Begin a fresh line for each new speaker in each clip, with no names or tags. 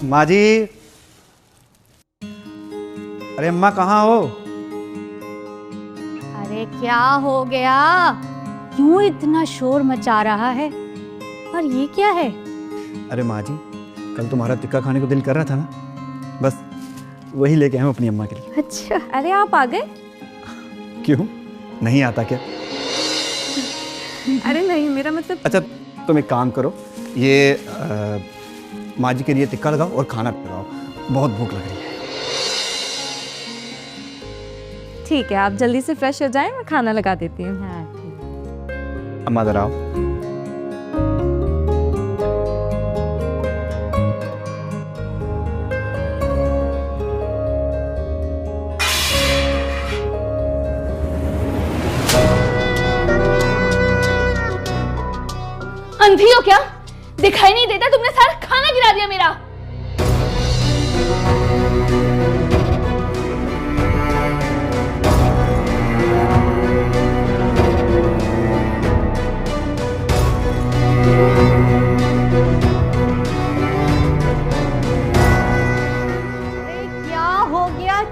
माँ जी, अरे अम्मा कहाँ हो?
अरे क्या हो गया? क्यों इतना शोर मचा रहा है? और ये क्या है?
अरे माँ जी, कल तुम्हारा टिक्का खाने को दिल कर रहा था ना, बस वही लेके आए अपनी अम्मा के लिए।
अच्छा, अरे आप आ गए?
क्यों, नहीं आता क्या?
अरे नहीं, मेरा मतलब।
अच्छा, तुम एक काम करो, ये माँ जी के लिए टिक्का लगाओ और खाना लगाओ, बहुत भूख लग रही है।
ठीक है, आप जल्दी से फ्रेश हो जाएं, मैं खाना लगा देती हूँ।
हाँ, ठीक।
अम्मा जरा आओ।
अंधी हो क्या? दिखाई नहीं देता? तुमने सारा खाना गिरा दिया मेरा।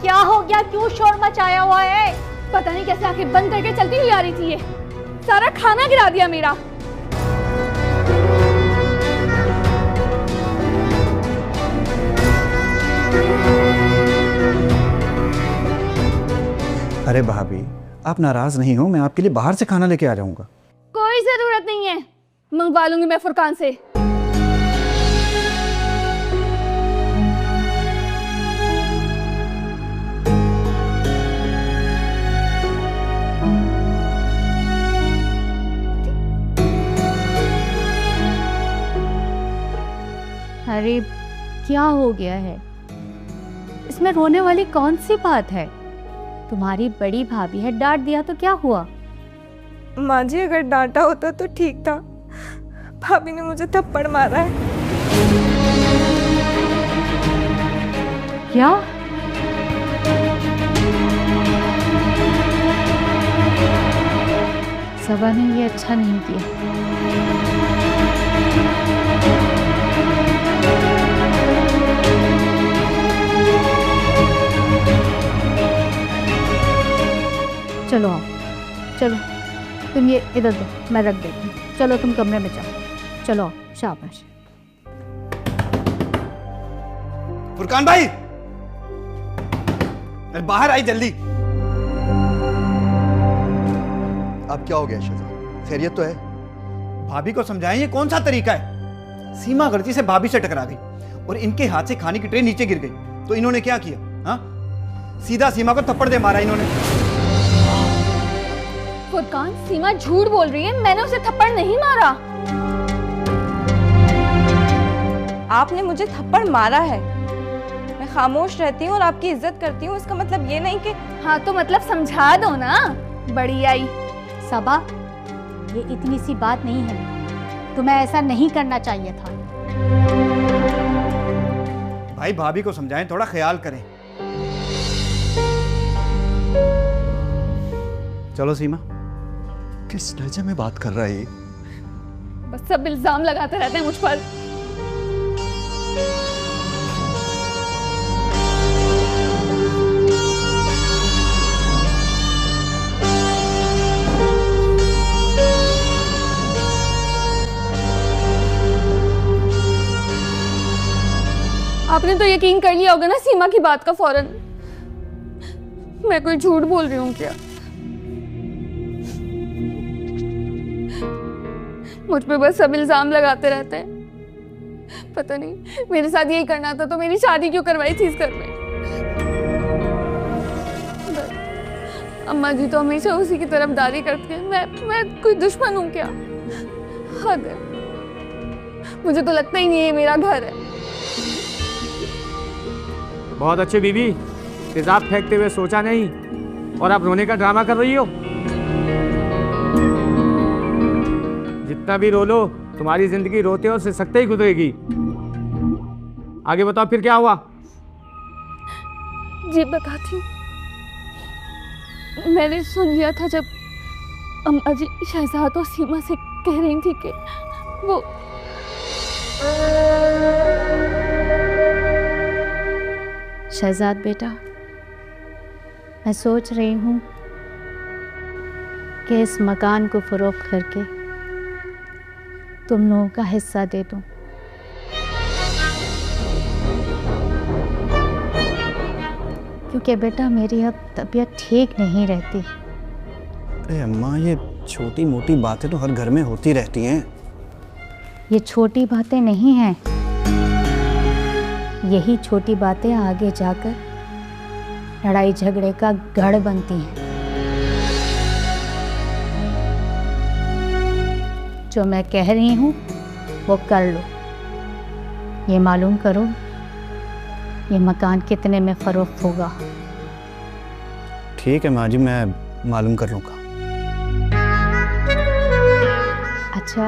क्या हो गया? क्यों शोर मचाया हुआ है?
पता नहीं कैसे आंखें बंद करके चलती हुई आ रही थी, ये सारा खाना गिरा दिया मेरा।
अरे भाभी, आप नाराज नहीं हो, मैं आपके लिए बाहर से खाना लेके आ जाऊंगा।
कोई जरूरत नहीं है, मंगवा लूंगी मैं फुरकान से।
अरे क्या हो गया है? इसमें रोने वाली कौन सी बात है? तुम्हारी बड़ी भाभी है, डांट दिया तो क्या हुआ?
माँ जी, अगर डांटा होता तो ठीक था, भाभी ने मुझे थप्पड़ मारा है।
क्या? सबा ने ये अच्छा नहीं किया। चलो आओ, चलो तुम ये इधर दो, मैं रख देती हूँ। चलो तुम कमरे में जाओ, चलो आओ, शाबाश।
फुरकान भाई, अरे बाहर आई जल्दी।
अब क्या हो गया शहजाद, खैरियत तो है?
भाभी को समझाएं, ये कौन सा तरीका है? सीमा गलती से भाभी से टकरा गई और इनके हाथ से खाने की ट्रे नीचे गिर गई, तो इन्होंने क्या किया? हाँ, सीधा सीमा को थप्पड़ दे मारा इन्होंने।
फुरकान, सीमा झूठ बोल रही है, मैंने उसे थप्पड़ नहीं मारा।
आपने मुझे थप्पड़ मारा है। मैं खामोश रहती हूँ और आपकी इज्जत करती हूँ, इसका मतलब ये नहीं कि।
हाँ तो मतलब समझा दो ना, बड़ी आई।
सबा, ये इतनी सी बात नहीं है, तुम्हें ऐसा नहीं करना चाहिए था।
भाई भाभी को समझाएं, थोड़ा ख्याल करें। चलो सीमा।
किस लहजे में बात कर रहा है ये?
बस सब इल्जाम लगाते रहते हैं मुझ पर। आपने तो यकीन कर लिया होगा ना सीमा की बात का फौरन। मैं कोई झूठ बोल रही हूँ क्या? मुझ पे बस सब इल्जाम लगाते रहते हैं। पता नहीं मेरे साथ यही करना था तो मेरी शादी क्यों करवाई थी इस घर में। अम्मा जी तो हमेशा उसी की तरफदारी करती है। मैं कोई दुश्मन हूँ क्या? हद है, मुझे तो लगता ही नहीं है मेरा घर है।
बहुत अच्छे बीबी, तेजाब फेंकते हुए सोचा नहीं और आप रोने का ड्रामा कर रही हो। जितना भी रो लो, तुम्हारी जिंदगी रोते और सिसकते ही गुजरेगी। आगे बताओ फिर क्या हुआ?
जी बताती हूँ। मैंने सुन लिया था जब अम्मा जी शहजाद और सीमा से कह रही थी कि वो
शहजाद बेटा, मैं सोच रही हूँ कि इस मकान को फरोख्त करके तुम लोगों का हिस्सा दे दूँ। क्योंकि बेटा मेरी अब तबीयत ठीक नहीं रहती।
अरे अम्मा, ये छोटी मोटी बातें तो हर घर में होती रहती हैं।
ये छोटी बातें नहीं हैं। यही छोटी बातें आगे जाकर लड़ाई झगड़े का गढ़ बनती हैं। जो मैं कह रही हूँ वो कर लो। ये मालूम करो ये मकान कितने में फरोख्त होगा।
ठीक है माँ जी, मैं मालूम कर लूँगा।
अच्छा,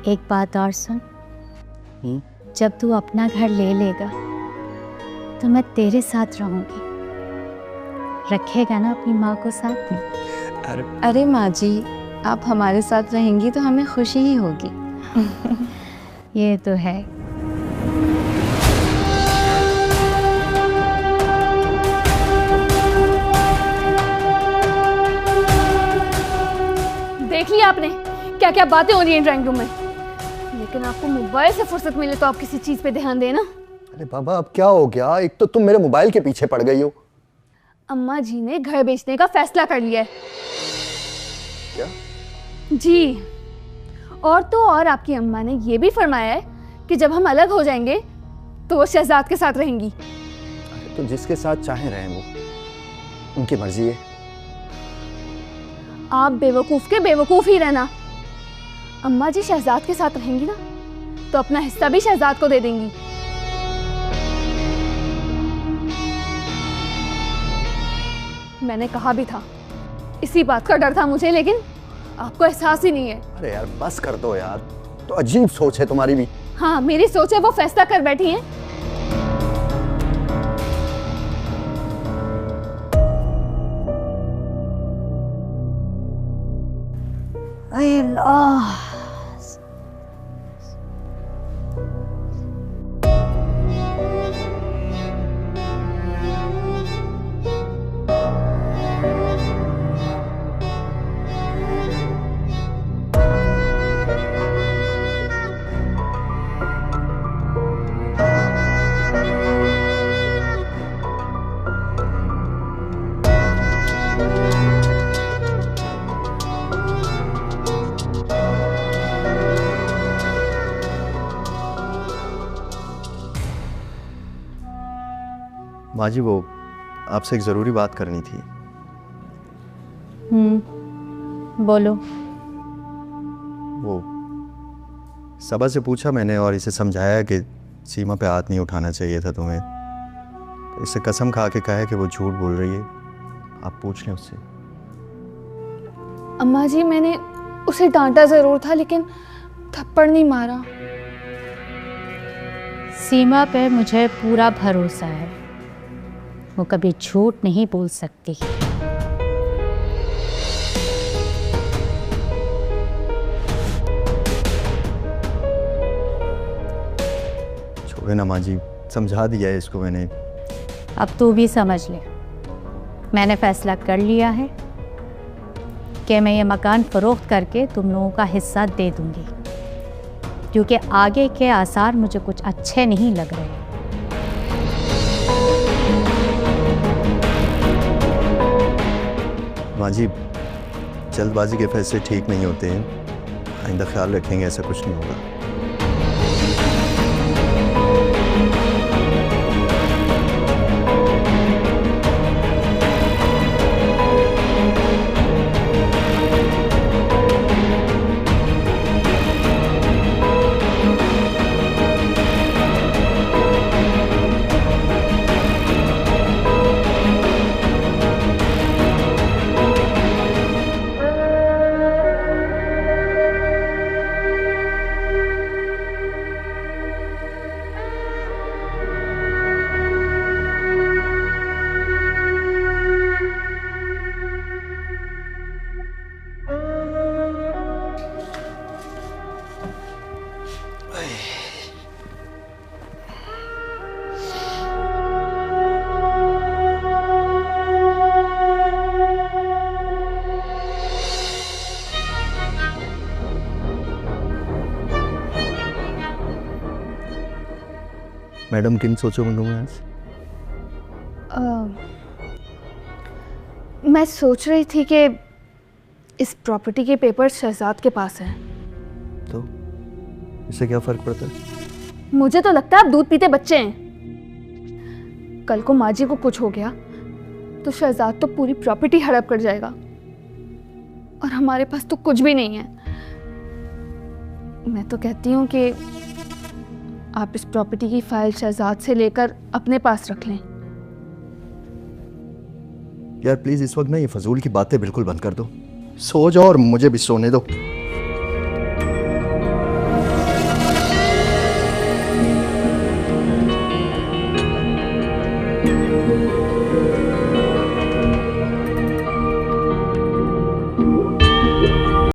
एक बात और सुन। जब तू अपना घर ले लेगा तो मैं तेरे साथ रहूंगी। रखेगा ना अपनी माँ को साथ में?
अरे माँ जी, आप हमारे साथ रहेंगी तो हमें खुशी ही होगी।
ये तो है।
देख लिया आपने क्या क्या बातें हो रही हैं ड्राइंग रूम में। लेकिन आपको मोबाइल से फुर्सत मिले तो आप किसी चीज पे ध्यान देना।
अरे बाबा, अब क्या हो गया? एक तो तुम मेरे मोबाइल के पीछे पड़ गई हो।
अम्मा जी ने घर बेचने का फैसला कर लिया है।
क्या?
जी, और तो और आपकी अम्मा ने यह भी फरमाया है कि जब हम अलग हो जाएंगे तो वो शहजाद के साथ रहेंगी।
अरे तो जिसके साथ चाहे रहें, वो उनकी मर्जी है।
आप बेवकूफ के बेवकूफ ही रहना। अम्मा जी शहजाद के साथ रहेंगी ना तो अपना हिस्सा भी शहजाद को दे देंगी। मैंने कहा भी था, इसी बात का डर था मुझे, लेकिन आपको एहसास ही नहीं है।
अरे यार बस कर दो यार, तो अजीब सोच है तुम्हारी भी।
हाँ, मेरी सोच है, वो फैसला कर बैठी हैं।
माँ जी, वो आपसे एक ज़रूरी बात करनी थी।
बोलो।
वो सबा से पूछा मैंने और इसे समझाया कि सीमा पे हाथ नहीं उठाना चाहिए था तुम्हें। तो इसे कसम खा के कहा है कि वो झूठ बोल रही है। आप पूछ लें उससे।
अम्मा जी, मैंने उसे डांटा जरूर था लेकिन थप्पड़ नहीं मारा।
सीमा पे मुझे पूरा भरोसा है, वो कभी झूठ नहीं बोल सकती।
छोड़े ना माँ जी, समझा दिया है इसको मैंने।
अब तू भी समझ ले, मैंने फैसला कर लिया है कि मैं ये मकान फरोख्त करके तुम लोगों का हिस्सा दे दूंगी, क्योंकि आगे के आसार मुझे कुछ अच्छे नहीं लग रहे।
माँ जी, जल्दबाजी के फैसले ठीक नहीं होते हैं। आइंदा ख्याल रखेंगे, ऐसा कुछ नहीं होगा। मैडम किन सोचों में गुम है आज?
मैं सोच रही थी कि इस प्रॉपर्टी के पेपर शहजाद के पास हैं।
तो इससे क्या फर्क पड़ता है?
मुझे तो लगता है आप दूध पीते बच्चे हैं। कल को माँ जी को कुछ हो गया तो शहजाद तो पूरी प्रॉपर्टी हड़प कर जाएगा और हमारे पास तो कुछ भी नहीं है। मैं तो कहती हूँ कि आप इस प्रॉपर्टी की फाइल शहजाद से लेकर अपने पास रख लें।
यार प्लीज इस वक्त ना ये फजूल की बातें बिल्कुल बंद कर दो। सो जाओ और मुझे भी सोने दो।